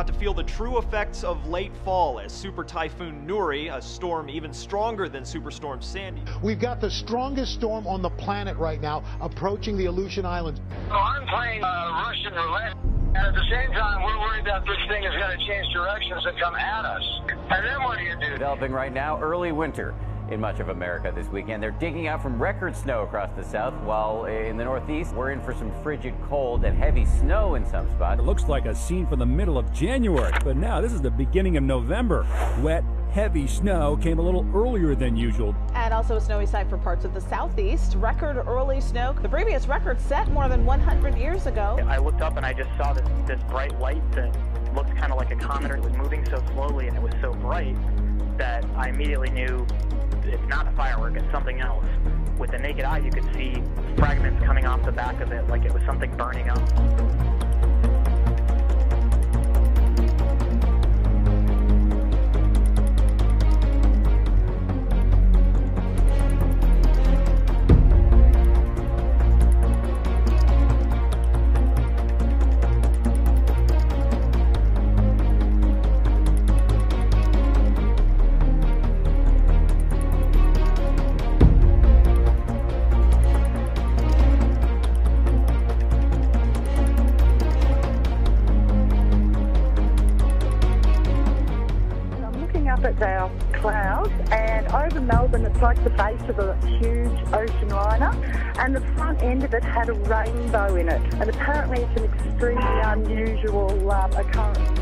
about to feel the true effects of late fall as Super Typhoon Nuri, a storm even stronger than Superstorm Sandy. We've got the strongest storm on the planet right now approaching the Aleutian Islands. Well, I'm playing Russian roulette, and at the same time, we're worried that this thing is going to change directions and come at us. And then what do you do? Developing right now, early winter in much of America this weekend. They're digging out from record snow across the south, while in the northeast, we're in for some frigid cold and heavy snow in some spots. It looks like a scene from the middle of January, but now this is the beginning of November. Wet, heavy snow came a little earlier than usual. And also a snowy sight for parts of the southeast. Record early snow. The previous record set more than 100 years ago. I looked up and I just saw this bright light that looked kind of like a comet. It was moving so slowly and it was so bright that I immediately knew it's not a firework, it's something else. With the naked eye, you could see fragments coming off the back of it like it was something burning up. Our clouds, and over Melbourne it's like the base of a huge ocean liner, and the front end of it had a rainbow in it, and apparently it's an extremely unusual occurrence.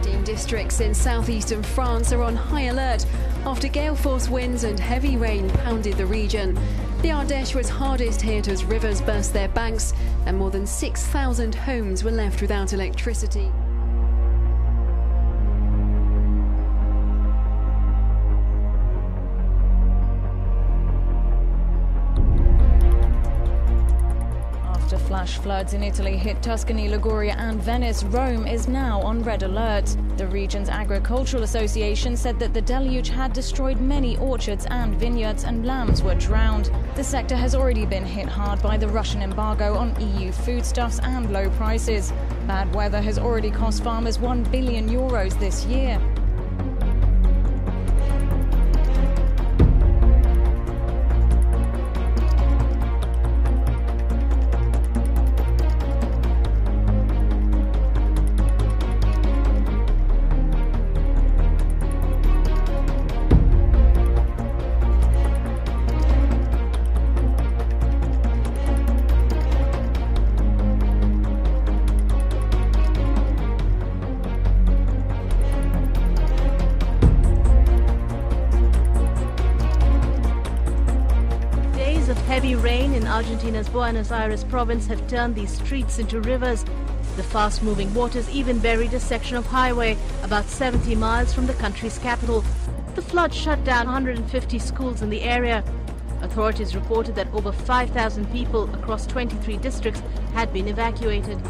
15 districts in southeastern France are on high alert after gale force winds and heavy rain pounded the region. The Ardèche was hardest hit as rivers burst their banks and more than 6,000 homes were left without electricity. Flash floods in Italy hit Tuscany, Liguria and Venice. Rome is now on red alert. The region's agricultural association said that the deluge had destroyed many orchards and vineyards and lambs were drowned. The sector has already been hit hard by the Russian embargo on EU foodstuffs and low prices. Bad weather has already cost farmers €1 billion this year. Heavy rain in Argentina's Buenos Aires province have turned these streets into rivers. The fast-moving waters even buried a section of highway about 70 miles from the country's capital. The flood shut down 150 schools in the area. Authorities reported that over 5,000 people across 23 districts had been evacuated.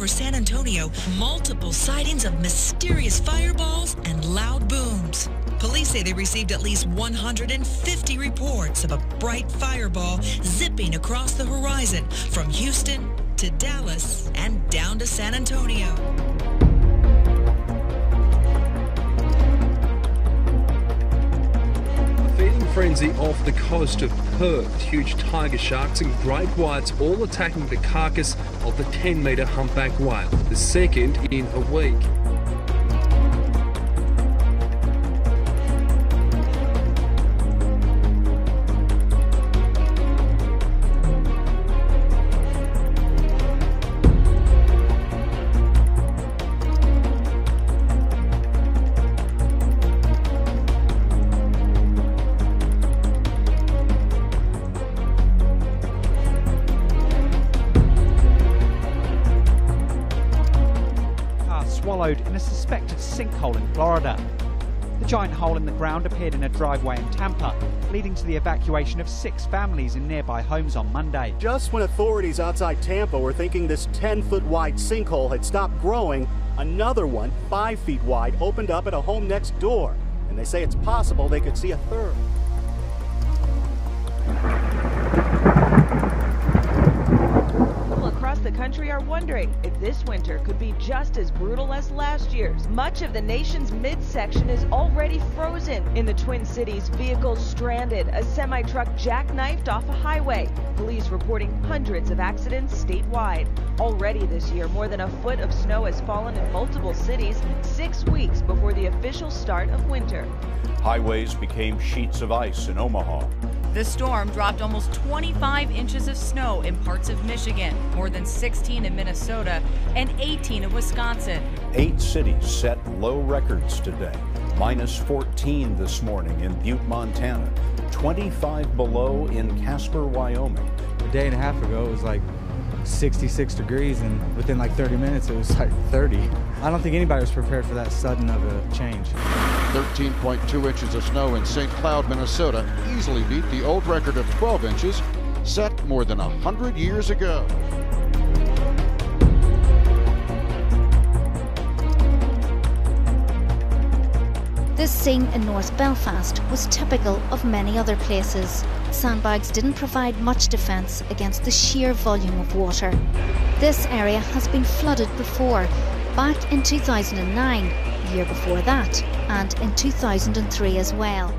San Antonio, multiple sightings of mysterious fireballs and loud booms. Police say they received at least 150 reports of a bright fireball zipping across the horizon from Houston to Dallas and down to San Antonio. The fading frenzy off the coast of Perth. Huge tiger sharks and great whites all attacking the carcass of the 10-metre humpback whale, the second in a week. In a suspected sinkhole in Florida. The giant hole in the ground appeared in a driveway in Tampa, leading to the evacuation of 6 families in nearby homes on Monday. Just when authorities outside Tampa were thinking this 10-foot wide sinkhole had stopped growing, another one, 5 feet wide, opened up at a home next door. And they say it's possible they could see a third. Across the country are wondering if this winter could be just as brutal as last year's. Much of the nation's midsection is already frozen. In the Twin Cities, vehicles stranded, a semi-truck jackknifed off a highway. Police reporting hundreds of accidents statewide. Already this year, more than a foot of snow has fallen in multiple cities, 6 weeks before the official start of winter. Highways became sheets of ice in Omaha. The storm dropped almost 25 inches of snow in parts of Michigan, more than 16 in Minnesota, and 18 in Wisconsin. 8 cities set low records today. Minus 14 this morning in Butte, Montana. 25 below in Casper, Wyoming. A day and a half ago, it was like 66 degrees, and within like 30 minutes, it was like 30. I don't think anybody was prepared for that sudden of a change. 13.2 inches of snow in St. Cloud, Minnesota easily beat the old record of 12 inches set more than 100 years ago. This scene in North Belfast was typical of many other places. Sandbags didn't provide much defence against the sheer volume of water. This area has been flooded before, back in 2009, the year before that, and in 2003 as well.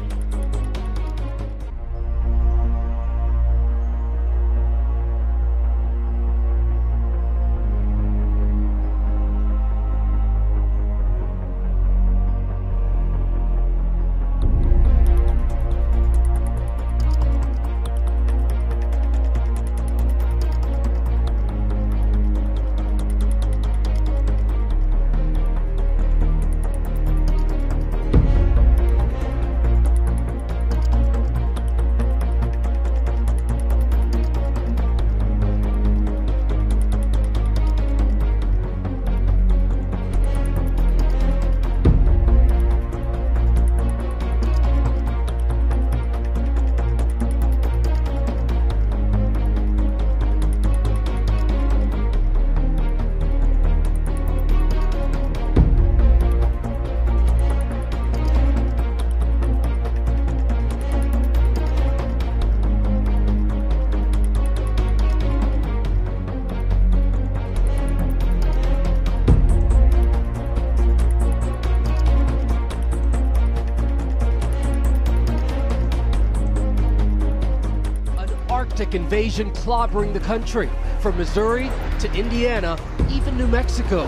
Invasion clobbering the country, from Missouri to Indiana, even New Mexico.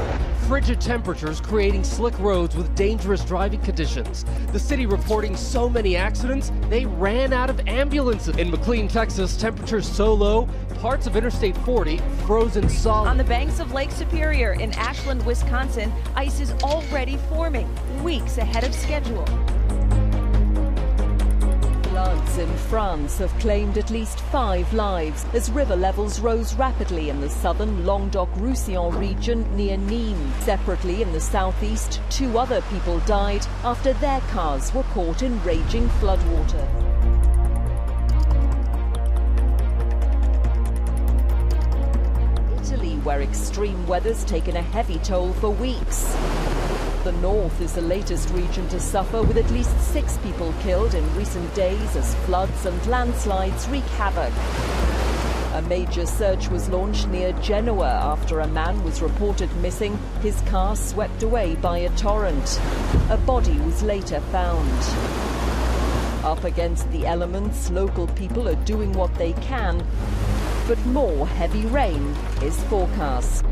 Frigid temperatures creating slick roads with dangerous driving conditions. The city reporting so many accidents, they ran out of ambulances. In McLean, Texas, temperatures so low, parts of Interstate 40 frozen solid. On the banks of Lake Superior in Ashland, Wisconsin, ice is already forming, weeks ahead of schedule. Floods in France have claimed at least 5 lives as river levels rose rapidly in the southern Languedoc-Roussillon region near Nîmes. Separately in the southeast, 2 other people died after their cars were caught in raging floodwater. Italy, where extreme weather's taken a heavy toll for weeks. The north is the latest region to suffer, with at least 6 people killed in recent days as floods and landslides wreak havoc. A major search was launched near Genoa after a man was reported missing, his car swept away by a torrent. A body was later found. Up against the elements, local people are doing what they can, but more heavy rain is forecast.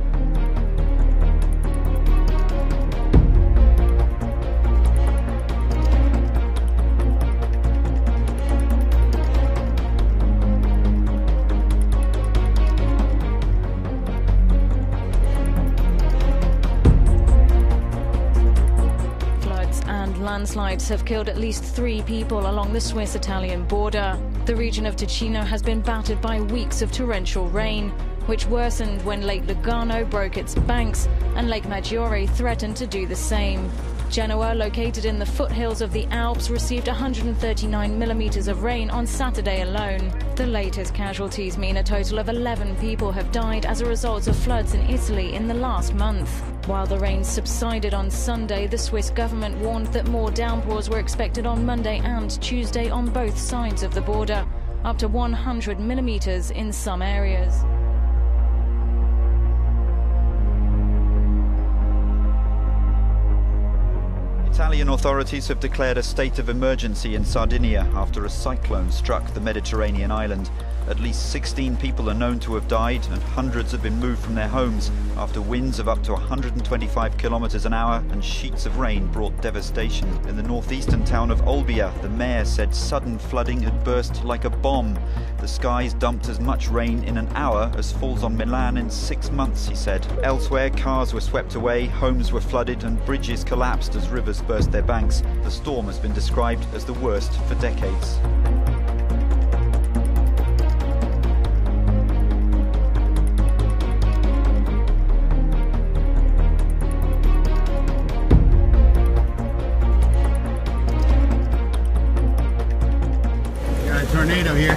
Landslides have killed at least 3 people along the Swiss-Italian border. The region of Ticino has been battered by weeks of torrential rain, which worsened when Lake Lugano broke its banks and Lake Maggiore threatened to do the same. Genoa, located in the foothills of the Alps, received 139 millimeters of rain on Saturday alone. The latest casualties mean a total of 11 people have died as a result of floods in Italy in the last month. While the rain subsided on Sunday, the Swiss government warned that more downpours were expected on Monday and Tuesday on both sides of the border, up to 100 millimeters in some areas. Italian authorities have declared a state of emergency in Sardinia after a cyclone struck the Mediterranean island. At least 16 people are known to have died and hundreds have been moved from their homes after winds of up to 125 kilometers an hour and sheets of rain brought devastation. In the northeastern town of Olbia, the mayor said sudden flooding had burst like a bomb. The skies dumped as much rain in an hour as falls on Milan in 6 months, he said. Elsewhere, cars were swept away, homes were flooded and bridges collapsed as rivers burst their banks. The storm has been described as the worst for decades. Got a tornado here.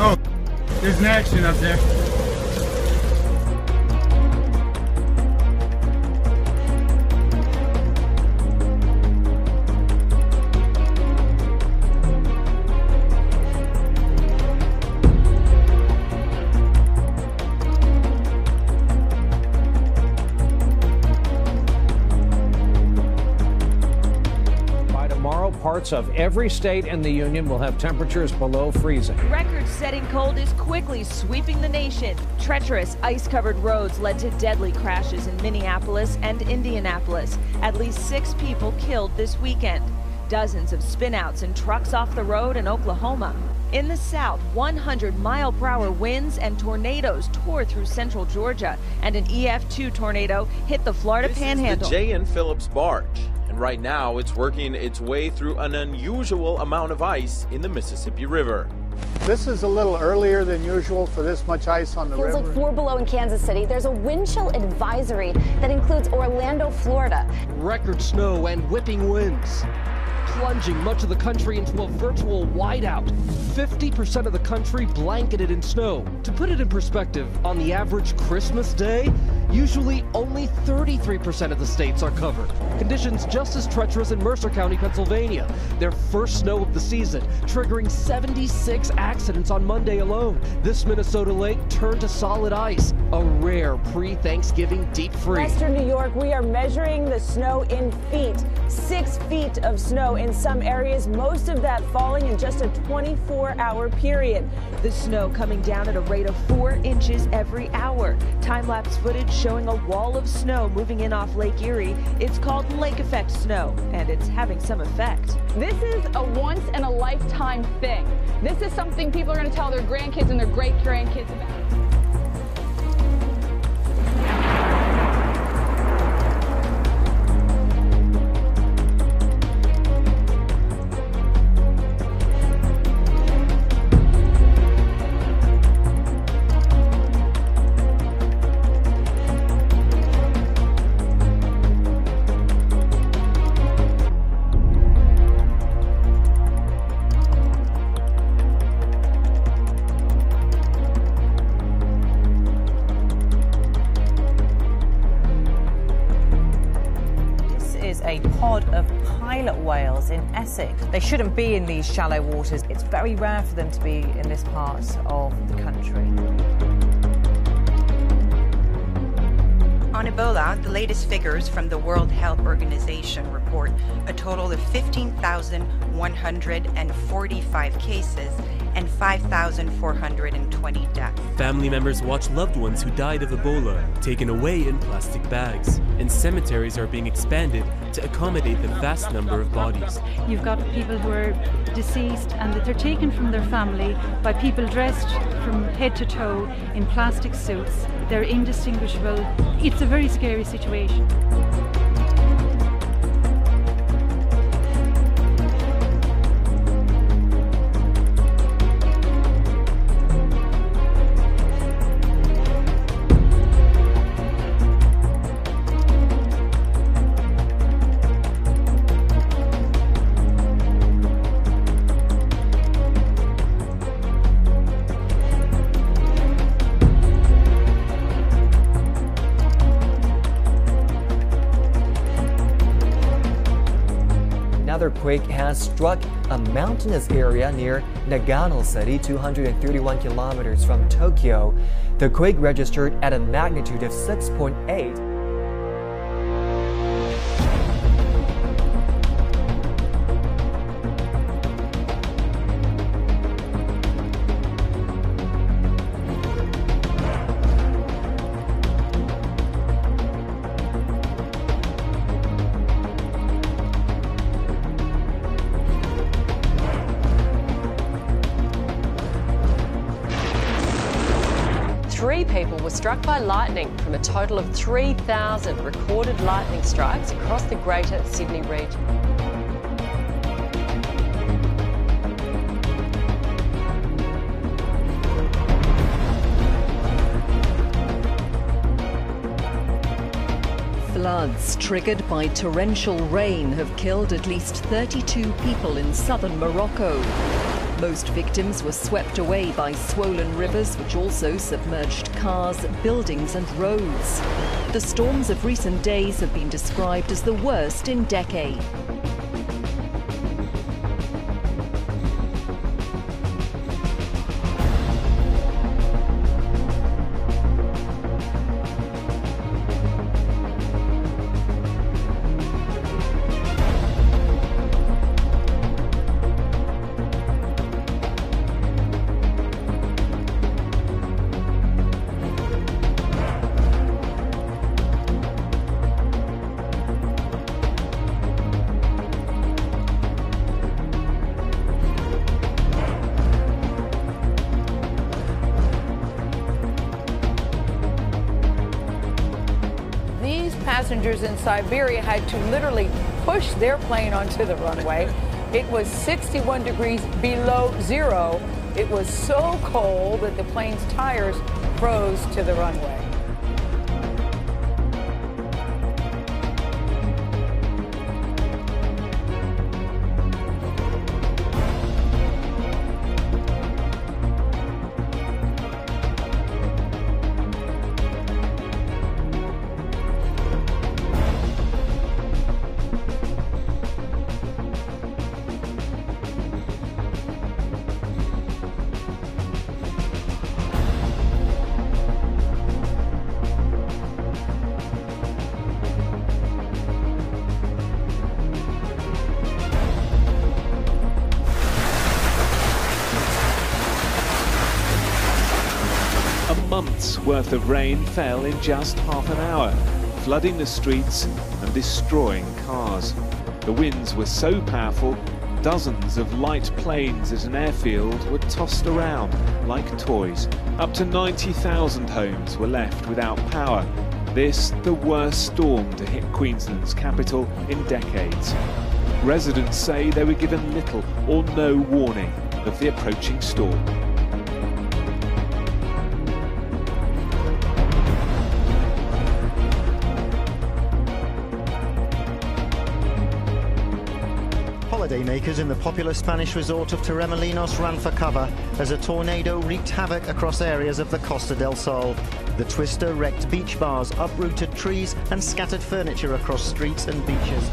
Oh, there's an accident up there. Parts of every state in the Union will have temperatures below freezing. Record-setting cold is quickly sweeping the nation. Treacherous, ice-covered roads led to deadly crashes in Minneapolis and Indianapolis. At least 6 people killed this weekend. Dozens of spinouts and trucks off the road in Oklahoma. In the south, 100-mile-per-hour winds and tornadoes tore through central Georgia, and an EF2 tornado hit the Florida Panhandle. This is the J.N. Phillips barge, and right now it's working its way through an unusual amount of ice in the Mississippi River. This is a little earlier than usual for this much ice on the river. Feels like 4 below in Kansas City. There's a wind chill advisory that includes Orlando, Florida. Record snow and whipping winds, plunging much of the country into a virtual whiteout. 50% of the country blanketed in snow. To put it in perspective, on the average Christmas day, usually only 33% of the states are covered. Conditions just as treacherous in Mercer County, Pennsylvania. Their first snow of the season, triggering 76 accidents on Monday alone. This Minnesota lake turned to solid ice, a rare pre-Thanksgiving deep freeze. Western New York, we are measuring the snow in feet. 6 feet of snow in some areas, most of that falling in just a 24-hour period. The snow coming down at a rate of 4 inches every hour. Time-lapse footage showing a wall of snow moving in off Lake Erie. It's called lake effect snow, and it's having some effect. This is a once-in-a-lifetime thing. This is something people are going to tell their grandkids and their great-grandkids about. A pod of pilot whales in Essex. They shouldn't be in these shallow waters. It's very rare for them to be in this part of the country. On Ebola, the latest figures from the World Health Organization report a total of 15,145 cases and 5,420 deaths. Family members watch loved ones who died of Ebola taken away in plastic bags, and cemeteries are being expanded to accommodate the vast number of bodies. You've got people who are deceased and that they're taken from their family by people dressed from head to toe in plastic suits. They're indistinguishable. It's a very scary situation. Another quake has struck a mountainous area near Nagano City, 231 kilometers from Tokyo. The quake registered at a magnitude of 6.8. Three people were struck by lightning from a total of 3,000 recorded lightning strikes across the Greater Sydney region. Floods triggered by torrential rain have killed at least 32 people in southern Morocco. Most victims were swept away by swollen rivers, which also submerged cars, buildings and roads. The storms of recent days have been described as the worst in decades. Passengers in Siberia had to literally push their plane onto the runway. It was 61 degrees below zero. It was so cold that the plane's tires froze to the runway. Months worth of rain fell in just half an hour, flooding the streets and destroying cars. The winds were so powerful, dozens of light planes at an airfield were tossed around like toys. Up to 90,000 homes were left without power. This, the worst storm to hit Queensland's capital in decades. Residents say they were given little or no warning of the approaching storm. Holidaymakers in the popular Spanish resort of Torremolinos ran for cover as a tornado wreaked havoc across areas of the Costa del Sol. The twister wrecked beach bars, uprooted trees and scattered furniture across streets and beaches.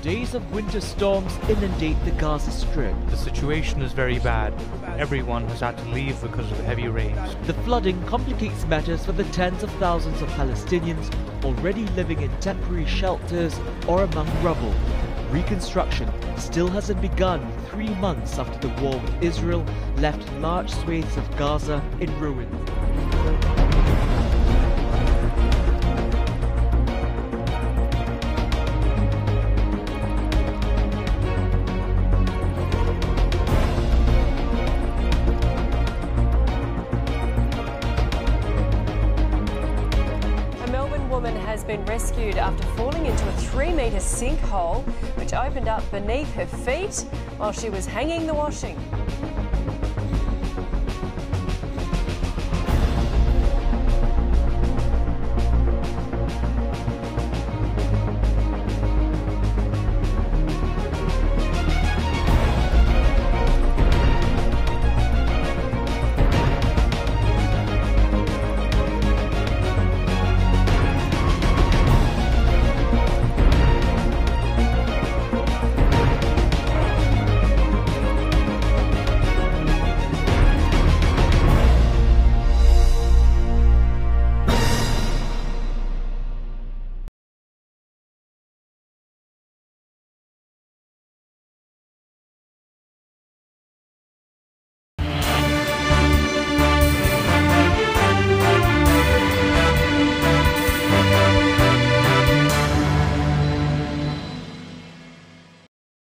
days of winter storms inundate the Gaza Strip. The situation is very bad. Everyone has had to leave because of heavy rains. The flooding complicates matters for the tens of thousands of Palestinians already living in temporary shelters or among rubble. Reconstruction still hasn't begun 3 months after the war with Israel left large swathes of Gaza in ruins. Has been rescued after falling into a 3-metre sinkhole which opened up beneath her feet while she was hanging the washing.